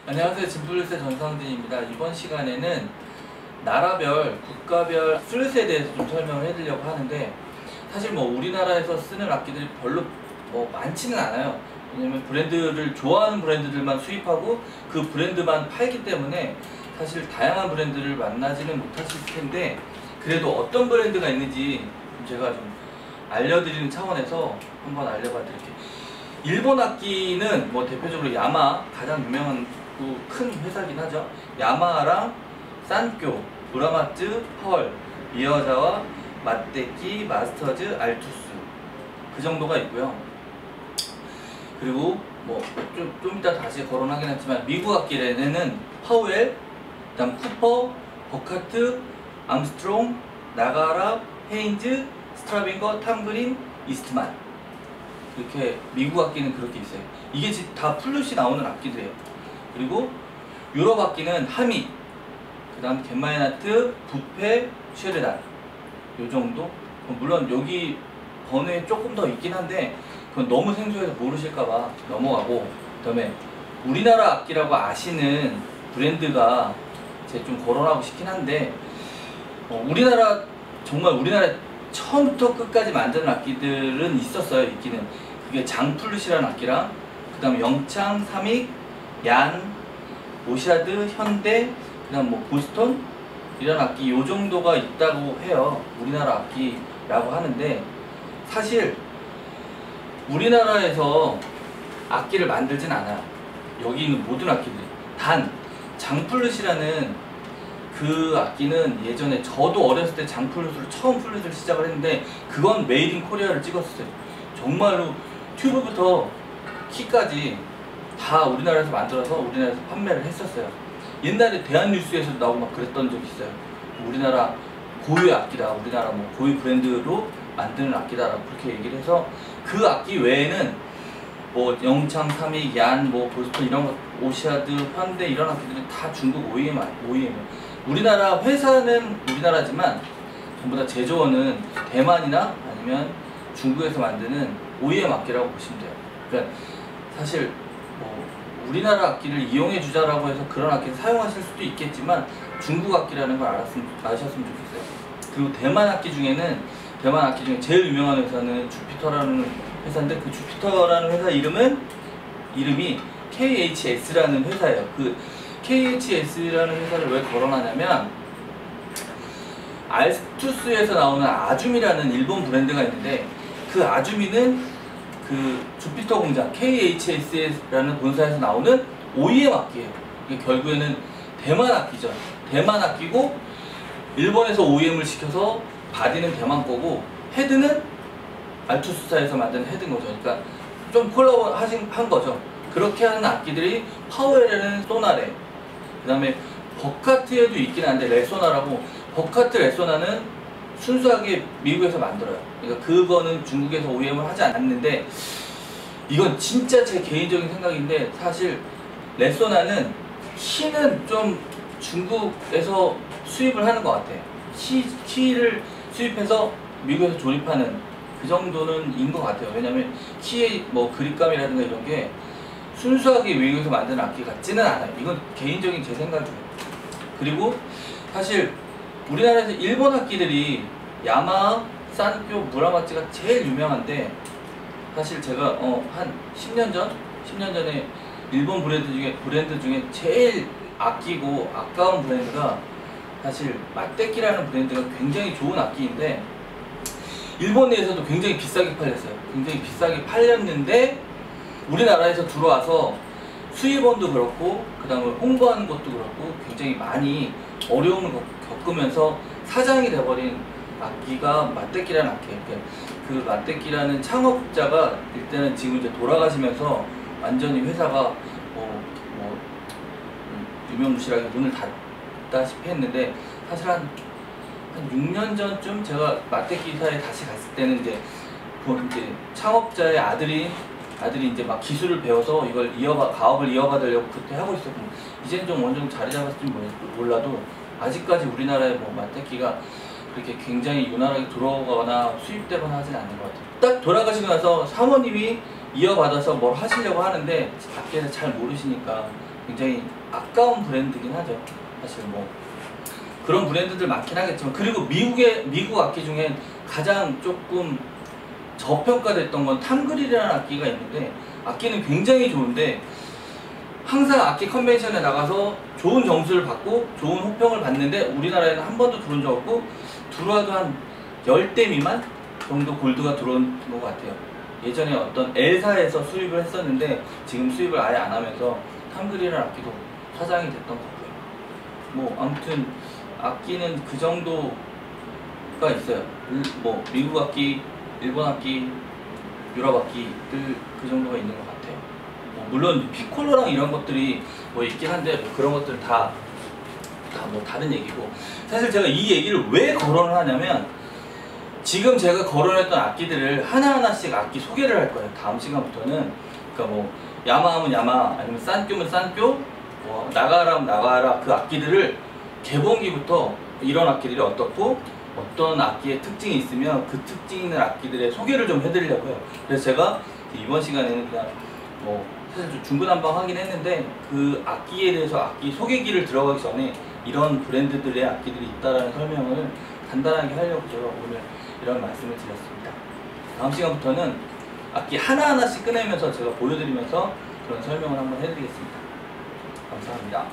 안녕하세요. 짐플루스의 전상진입니다. 이번 시간에는 나라별, 국가별 플룻에 대해서 좀 설명을 해드리려고 하는데, 사실 뭐 우리나라에서 쓰는 악기들이 별로 많지는 않아요. 왜냐면 브랜드를 좋아하는 브랜드들만 수입하고 그 브랜드만 팔기 때문에 사실 다양한 브랜드를 만나지는 못하실 텐데, 그래도 어떤 브랜드가 있는지 제가 좀 알려드리는 차원에서 한번 알려봐 드릴게요. 일본 악기는 뭐 대표적으로 야마, 가장 유명한 큰 회사긴 하죠. 야마하랑 산교, 우라마츠, 펄, 미야자와, 마떼키, 마스터즈, 알투스, 그 정도가 있고요. 그리고 뭐 좀 이따 다시 거론하긴 했지만 미국 악기에는 파우엘, 그다음 쿠퍼, 버카트, 암스트롱, 나가라, 헤인즈, 스트라빙거, 탐그린, 이스트만, 이렇게 미국 악기는 그렇게 있어요. 이게 다 플룻이 나오는 악기들이에요. 그리고 유럽 악기는 하미, 그 다음 겐마이나트, 부페, 쉐르단, 요 정도. 물론 여기 번호에 조금 더 있긴 한데 그건 너무 생소해서 모르실까봐 넘어가고, 그 다음에 우리나라 악기라고 아시는 브랜드가 제가 좀 거론하고 싶긴 한데, 우리나라 정말 우리나라 처음부터 끝까지 만드는 악기들은 있었어요. 있기는. 그게 장플룻이라는 악기랑, 그 다음에 영창, 삼익, 얀, 오샤드, 현대, 그 다음 뭐 보스톤, 이런 악기 요 정도가 있다고 해요. 우리나라 악기라고 하는데, 사실 우리나라에서 악기를 만들진 않아요. 여기 있는 모든 악기들이. 단 장플룻이라는 그 악기는 예전에 저도 어렸을 때 장플룻으로 처음 플룻을 시작을 했는데, 그건 메이드 인 코리아를 찍었어요. 정말로 튜브부터 키까지 다 우리나라에서 만들어서 우리나라에서 판매를 했었어요. 옛날에 대한뉴스에서도 나오고 막 그랬던 적이 있어요. 우리나라 고유의 악기다, 우리나라 뭐 고유 브랜드로 만드는 악기다라고 그렇게 얘기를 해서, 그 악기 외에는 뭐 영창, 삼익, 얀, 뭐 보스톤 이런 거, 오시아드, 현대 이런 악기들은 다 중국 OEM이에요. 우리나라 회사는 우리나라지만 전부 다 제조원은 대만이나 아니면 중국에서 만드는 OEM 악기라고 보시면 돼요. 그러니까 사실 뭐 우리나라 악기를 이용해 주자라고 해서 그런 악기를 사용하실 수도 있겠지만, 중국 악기라는 걸 아셨으면 좋겠어요. 그리고 대만 악기 중에 제일 유명한 회사는 주피터라는 회사인데, 그 주피터라는 회사 이름이 KHS라는 회사예요. 그 KHS라는 회사를 왜 거론하냐면, 알투스에서 나오는 아주미라는 일본 브랜드가 있는데, 그 아주미는 그 주피터 공장 KHS라는 본사에서 나오는 OEM 악기예요. 이게 결국에는 대만 악기죠. 대만 악기고, 일본에서 OEM을 시켜서 바디는 대만 거고, 헤드는 알투스사에서 만든 헤드인 거죠. 그러니까 좀 콜라보 한 거죠. 그렇게 하는 악기들이 파우엘에는 소나레, 그 다음에 버카트에도 있긴 한데 레소나라고, 버카트 레소나는 순수하게 미국에서 만들어요. 그러니까 그거는 중국에서 OEM을 하지 않았는데, 이건 진짜 제 개인적인 생각인데, 사실 레소나는 키는 좀 중국에서 수입을 하는 것 같아요. 키를 수입해서 미국에서 조립하는 그 정도는 인 것 같아요. 왜냐면 키의 뭐 그립감이라든가 이런 게 순수하게 미국에서 만드는 악기 같지는 않아요. 이건 개인적인 제 생각이에요. 그리고 사실 우리나라에서 일본 악기들이 야마, 산교, 무라마츠가 제일 유명한데, 사실 제가 한 10년 전에 일본 브랜드 중에 제일 아끼고 아까운 브랜드가 사실 마떼키라는 브랜드가 굉장히 좋은 악기인데, 일본 내에서도 굉장히 비싸게 팔렸어요. 굉장히 비싸게 팔렸는데, 우리나라에서 들어와서 수입원도 그렇고, 그 다음에 홍보하는 것도 그렇고 굉장히 많이 어려움을 겪으면서 사장이 돼버린 악기가 마떼키라는 악기예요. 그 마떼키라는 창업자가 일단은 지금 이제 돌아가시면서 완전히 회사가 유명무실하게 문을 닫다시피 했는데, 사실 한 6년 전쯤 제가 마떼키사에 다시 갔을 때는 이제 창업자의 아들이 이제 막 기술을 배워서 이걸 가업을 이어받으려고 그때 하고 있었고, 이제는 좀 어느 정도 자리 잡았을지 몰라도 아직까지 우리나라에 뭐 마떼키가 그렇게 굉장히 유난하게 들어오거나 수입되거나 하진 않는 것 같아요. 딱 돌아가시고 나서 사모님이 이어받아서 뭘 하시려고 하는데 밖에서 잘 모르시니까 굉장히 아까운 브랜드긴 하죠. 사실 뭐 그런 브랜드들 많긴 하겠지만, 그리고 미국 악기 중에 가장 조금 저평가됐던 건 탐그릴이라는 악기가 있는데, 악기는 굉장히 좋은데 항상 악기 컨벤션에 나가서 좋은 점수를 받고 좋은 호평을 받는데 우리나라에는 한 번도 들어온 적 없고, 들어와도 한 10대 미만 정도 골드가 들어온 것 같아요. 예전에 어떤 엘사에서 수입을 했었는데 지금 수입을 아예 안 하면서 탐그릴이라는 악기도 사장이 됐던 거고요. 뭐 아무튼 악기는 그 정도가 있어요. 뭐 미국 악기, 일본 악기, 유럽 악기들 그 정도가 있는 것 같아요. 뭐 물론 피콜로랑 이런 것들이 뭐 있긴 한데 뭐 그런 것들 다 뭐 다른 얘기고, 사실 제가 이 얘기를 왜 거론을 하냐면 지금 제가 거론했던 악기들을 하나하나씩 악기 소개를 할 거예요. 다음 시간부터는. 그러니까 뭐 야마 하면 야마, 아니면 산교면 산교, 뭐 나가라 하면 나가라, 그 악기들을 개봉기부터 이런 악기들이 어떻고 어떤 악기의 특징이 있으면 그 특징 있는 악기들의 소개를 좀 해드리려고요. 그래서 제가 이번 시간에는 그냥 뭐 사실 좀 중구난방하긴 했는데 그 악기에 대해서 악기 소개기를 들어가기 전에 이런 브랜드들의 악기들이 있다라는 설명을 간단하게 하려고 제가 오늘 이런 말씀을 드렸습니다. 다음 시간부터는 악기 하나하나씩 꺼내면서 제가 보여드리면서 그런 설명을 한번 해드리겠습니다. 감사합니다.